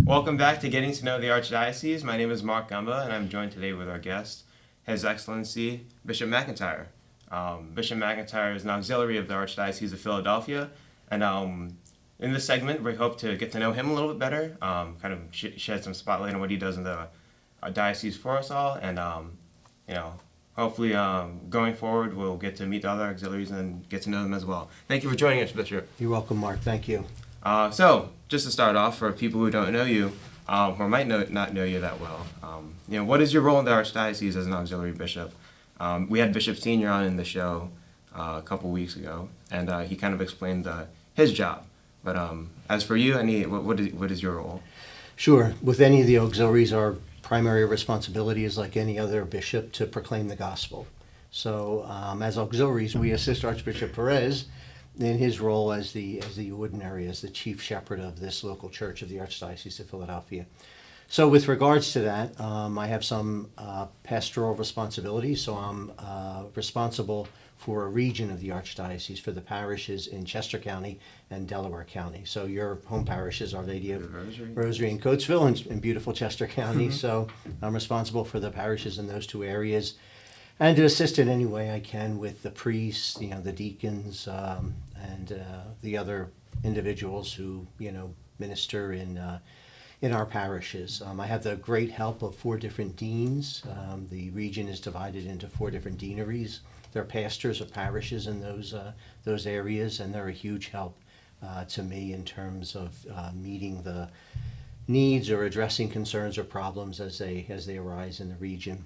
Welcome back to Getting to Know the Archdiocese. My name is Mark Gumba, and I'm joined today with our guest, His Excellency Bishop McIntyre. Bishop McIntyre is an auxiliary of the Archdiocese of Philadelphia, and in this segment, we hope to get to know him a little bit better, kind of shed some spotlight on what he does in the diocese for us all, and hopefully going forward, we'll get to meet the other auxiliaries and get to know them as well. Thank you for joining us, Bishop. You're welcome, Mark. Thank you. So, just to start off, for people who don't know you, or might not know you that well, what is your role in the Archdiocese as an auxiliary bishop? We had Bishop Senior on in the show a couple weeks ago, and he kind of explained his job. But as for you, what is your role? Sure. With any of the auxiliaries, our primary responsibility is, like any other bishop, to proclaim the gospel. So, as auxiliaries, we assist Archbishop Perez in his role as the ordinary, as the chief shepherd of this local church of the Archdiocese of Philadelphia. So with regards to that, I have some pastoral responsibilities. So I'm responsible for a region of the Archdiocese for the parishes in Chester County and Delaware County. So your home parish is Our Lady of Rosary in Coatesville in beautiful Chester County. So I'm responsible for the parishes in those two areas, and to assist in any way I can with the priests, the deacons, and the other individuals who minister in our parishes. I have the great help of 4 different deans. The region is divided into 4 different deaneries. They're pastors of parishes in those areas, and they're a huge help to me in terms of meeting the needs or addressing concerns or problems as they arise in the region.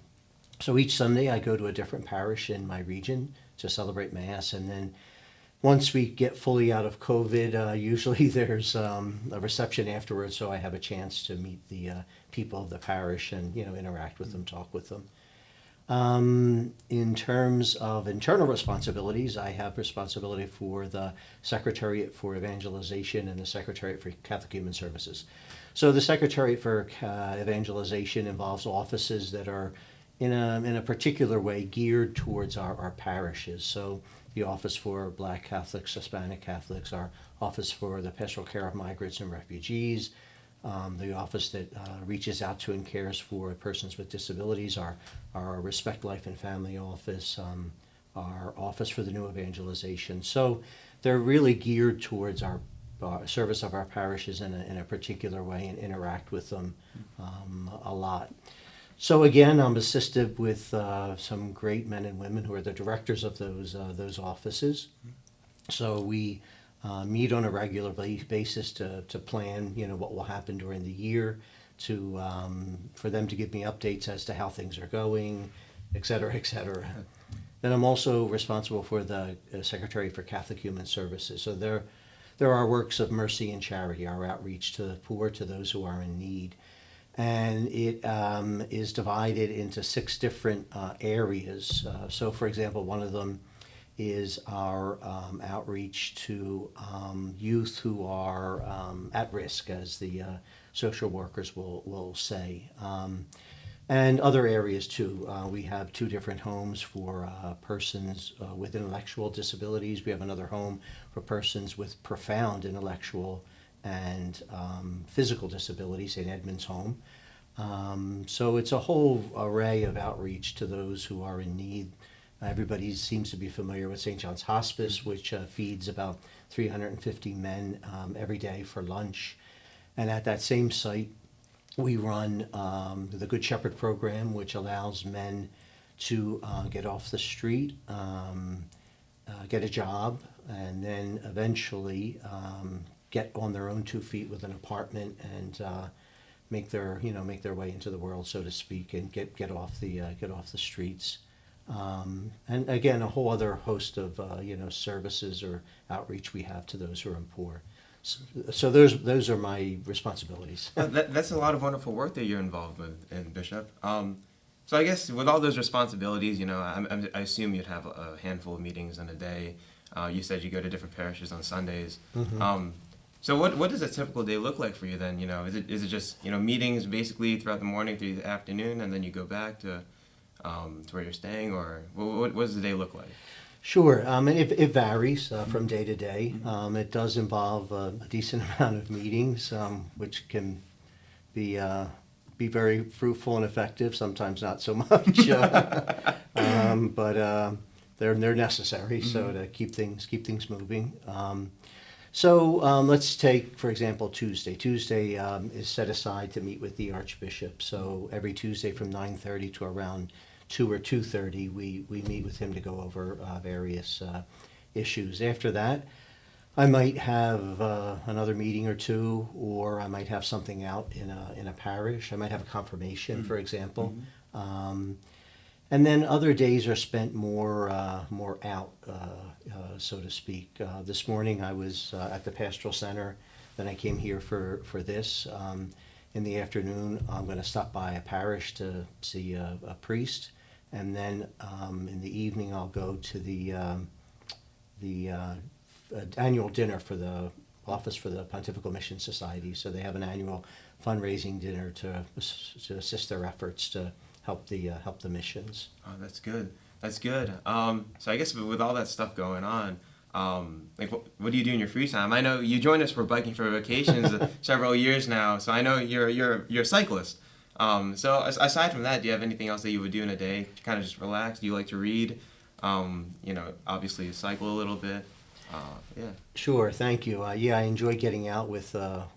So each Sunday I go to a different parish in my region to celebrate Mass, and then once we get fully out of COVID, usually there's a reception afterwards, so I have a chance to meet the people of the parish and interact with them, talk with them. In terms of internal responsibilities, I have responsibility for the Secretariat for Evangelization and the Secretariat for Catholic Human Services. So the Secretariat for Evangelization involves offices that are in a particular way geared towards our parishes. So the Office for Black Catholics, Hispanic Catholics, our Office for the Pastoral Care of Migrants and Refugees, the office that reaches out to and cares for persons with disabilities, our Respect Life and Family Office, our Office for the New Evangelization. So they're really geared towards our service of our parishes in a particular way, and interact with them a lot. So again, I'm assisted with some great men and women who are the directors of those offices. So we meet on a regular basis to plan, what will happen during the year, for them to give me updates as to how things are going, et cetera, et cetera. Then I'm also responsible for the Secretary for Catholic Human Services. So there are works of mercy and charity, our outreach to the poor, to those who are in need. And it is divided into 6 different areas. So, for example, one of them is our outreach to youth who are at risk, as the social workers will say. And other areas too. We have 2 different homes for persons with intellectual disabilities. We have another home for persons with profound intellectual and physical disabilities, St. Edmund's Home. So it's a whole array of outreach to those who are in need. Everybody seems to be familiar with St. John's Hospice, which feeds about 350 men every day for lunch. And at that same site, we run the Good Shepherd program, which allows men to get off the street, get a job, and then eventually get on their own 2 feet with an apartment and make their way into the world, so to speak, and get off the streets. And again, a whole other host of services or outreach we have to those who are poor. So those are my responsibilities. That's a lot of wonderful work that you're involved with, Bishop. So I guess with all those responsibilities, I assume you'd have a handful of meetings in a day. You said you go to different parishes on Sundays. Mm-hmm. So what does a typical day look like for you then? Is it just meetings basically throughout the morning through the afternoon, and then you go back to where you're staying, or what does the day look like? Sure. And it varies from day to day. It does involve a decent amount of meetings, which can be very fruitful and effective. Sometimes not so much, but they're necessary. So to keep things moving. Let's take, for example, Tuesday. Tuesday is set aside to meet with the Archbishop. So every Tuesday from 9:30 to around 2 or 2:30, we meet with him to go over various issues. After that, I might have another meeting or two, or I might have something out in a parish. I might have a confirmation, for example. And then other days are spent more out, so to speak. This morning I was at the Pastoral Center. Then I came here for this. In the afternoon, I'm going to stop by a parish to see a priest, and then in the evening I'll go to the annual dinner for the Office for the Pontifical Mission Society. So they have an annual fundraising dinner to assist their efforts to help the missions. Oh, that's good. That's good. So I guess with all that stuff going on, like what do you do in your free time? I know you joined us for Biking for Vacations several years now, so I know you're a cyclist. So aside from that, do you have anything else that you would do in a day to kind of just relax? Do you like to read? Obviously you cycle a little bit. Yeah. Sure, thank you. Yeah, I enjoy getting out with a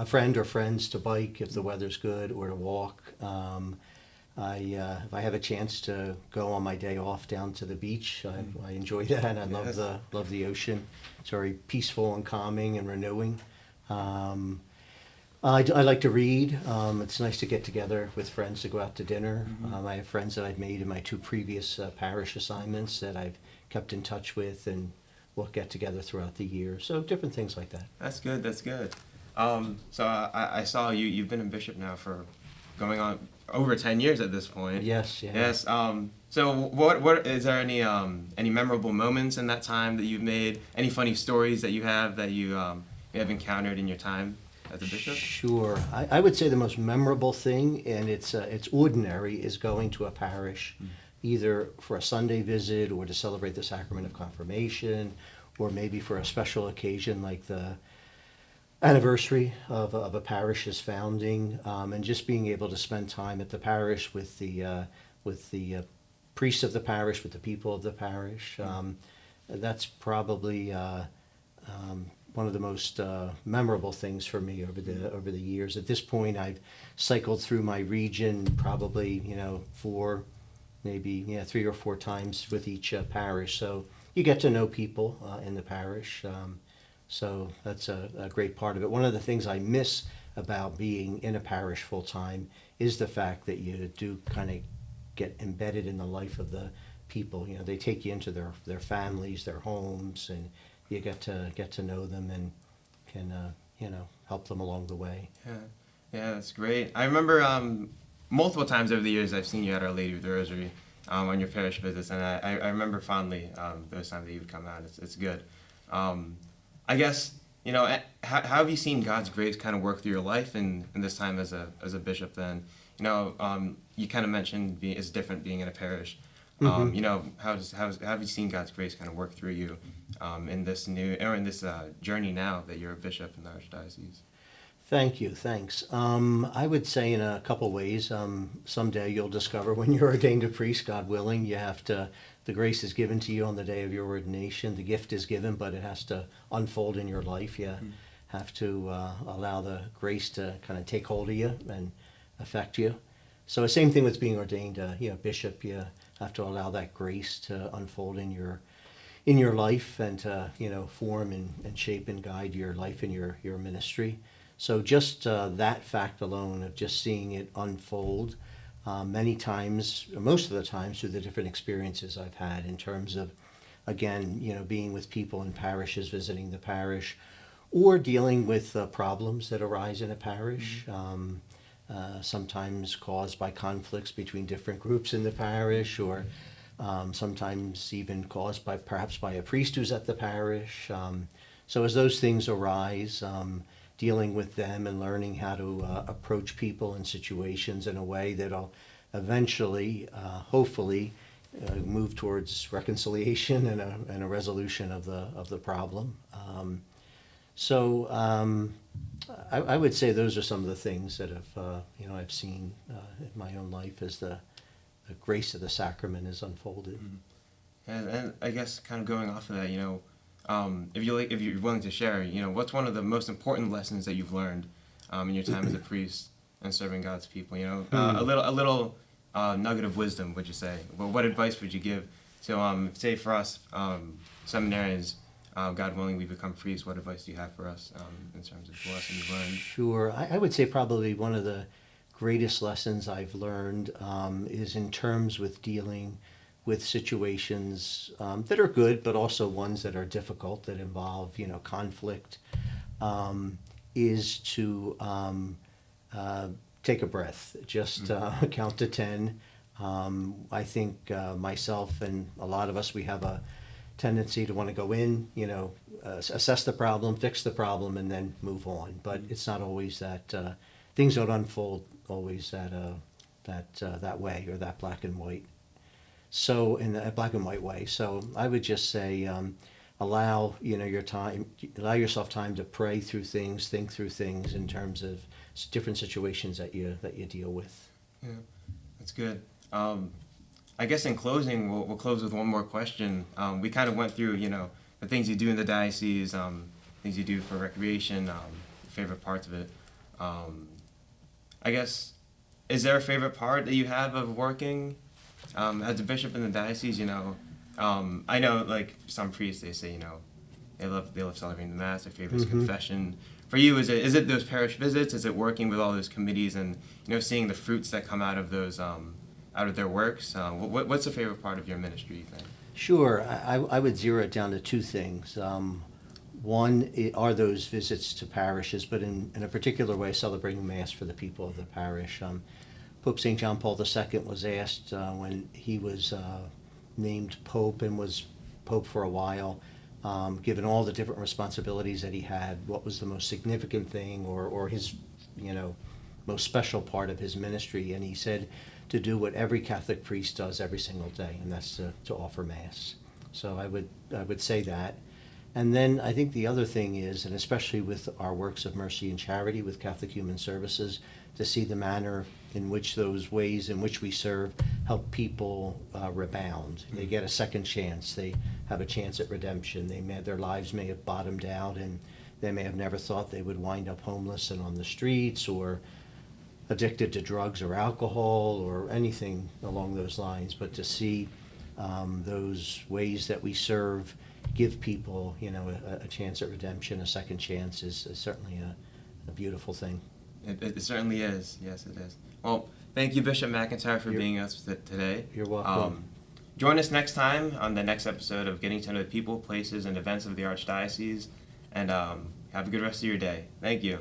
friend or friends to bike if the weather's good, or to walk. If I have a chance to go on my day off down to the beach, I enjoy that. I love the ocean. It's very peaceful and calming and renewing. I like to read. It's nice to get together with friends to go out to dinner. I have friends that I've made in my 2 previous parish assignments that I've kept in touch with, and we'll get together throughout the year. So different things like that. That's good. That's good. So I saw you've been a bishop now for going on over 10 years at this point. Yes. Yeah. Yes. So what is there any memorable moments in that time that you've made? Any funny stories that you have have encountered in your time as a bishop? Sure. I would say the most memorable thing, and it's ordinary, is going to a parish, either for a Sunday visit or to celebrate the sacrament of confirmation, or maybe for a special occasion like the anniversary of a parish's founding, and just being able to spend time at the parish with the priests of the parish, with the people of the parish. That's probably one of the most memorable things for me over the years. At this point, I've cycled through my region probably 3 or 4 times with each parish. So you get to know people in the parish. So that's a great part of it. One of the things I miss about being in a parish full time is the fact that you do kind of get embedded in the life of the people. They take you into their families, their homes, and you get to know them and can help them along the way. Yeah, that's great. I remember multiple times over the years I've seen you at Our Lady of the Rosary on your parish visits, and I remember fondly those times that you would come out. It's good. I guess, how have you seen God's grace kind of work through your life in this time as a bishop then? You kind of mentioned it's different being in a parish. How have you seen God's grace kind of work through you in this journey now that you're a bishop in the Archdiocese? Thank you. Thanks. I would say in a couple ways. Someday you'll discover when you're ordained a priest, God willing, the grace is given to you on the day of your ordination. The gift is given, but it has to unfold in your life. You have to allow the grace to kind of take hold of you and affect you. So the same thing with being ordained bishop. You have to allow that grace to unfold in your life and to form and shape and guide your life and your ministry. So just that fact alone of just seeing it unfold many times, most of the times, through the different experiences I've had in terms of, again, being with people in parishes, visiting the parish, or dealing with problems that arise in a parish, sometimes caused by conflicts between different groups in the parish, or sometimes even caused perhaps by a priest who's at the parish. So as those things arise, dealing with them and learning how to approach people and situations in a way that'll eventually, hopefully, move towards reconciliation and a resolution of the problem. So I would say those are some of the things that have I've seen in my own life as the grace of the sacrament is unfolded. And I guess kind of going off of that, if you're willing to share, what's one of the most important lessons that you've learned in your time as a priest and serving God's people? A little nugget of wisdom, would you say? Well, what advice would you give to, say for us, seminarians, God willing, we become priests? What advice do you have for us in terms of the lesson you've learned? Sure. I would say probably one of the greatest lessons I've learned is in terms with dealing with situations that are good, but also ones that are difficult, that involve, conflict, is to take a breath, just count to 10. I think myself and a lot of us, we have a tendency to want to go in, assess the problem, fix the problem, and then move on. But it's not always that, things don't unfold always that way, or that black and white. So in a black and white way. So I would just say, allow yourself time to pray through things, think through things in terms of different situations that you deal with. Yeah, that's good. I guess in closing, we'll close with one more question. We kind of went through, the things you do in the diocese, things you do for recreation, favorite parts of it. I guess, is there a favorite part that you have of working as a bishop in the diocese? I know, like, some priests, they say, they love celebrating the Mass. Their favorite is confession. For you, is it those parish visits? Is it working with all those committees and seeing the fruits that come out of those out of their works? What's the favorite part of your ministry, you think? Sure. I would zero it down to two things. One are those visits to parishes, but in a particular way, celebrating Mass for the people of the parish. Pope St. John Paul II was asked when he was named Pope and was Pope for a while, given all the different responsibilities that he had, what was the most significant thing or his, most special part of his ministry. And he said to do what every Catholic priest does every single day, and that's to offer Mass. So I would say that. And then I think the other thing is, and especially with our works of mercy and charity with Catholic Human Services, to see the manner in which those ways in which we serve help people rebound. They get a second chance. They have a chance at redemption. Their lives may have bottomed out, and they may have never thought they would wind up homeless and on the streets or addicted to drugs or alcohol or anything along those lines. But to see those ways that we serve give people, a chance at redemption, a second chance, is certainly a beautiful thing. It certainly is. Yes, it is. Well, thank you, Bishop McIntyre, for being with us today. You're welcome. Join us next time on the next episode of Getting to Know the People, Places, and Events of the Archdiocese, and have a good rest of your day. Thank you.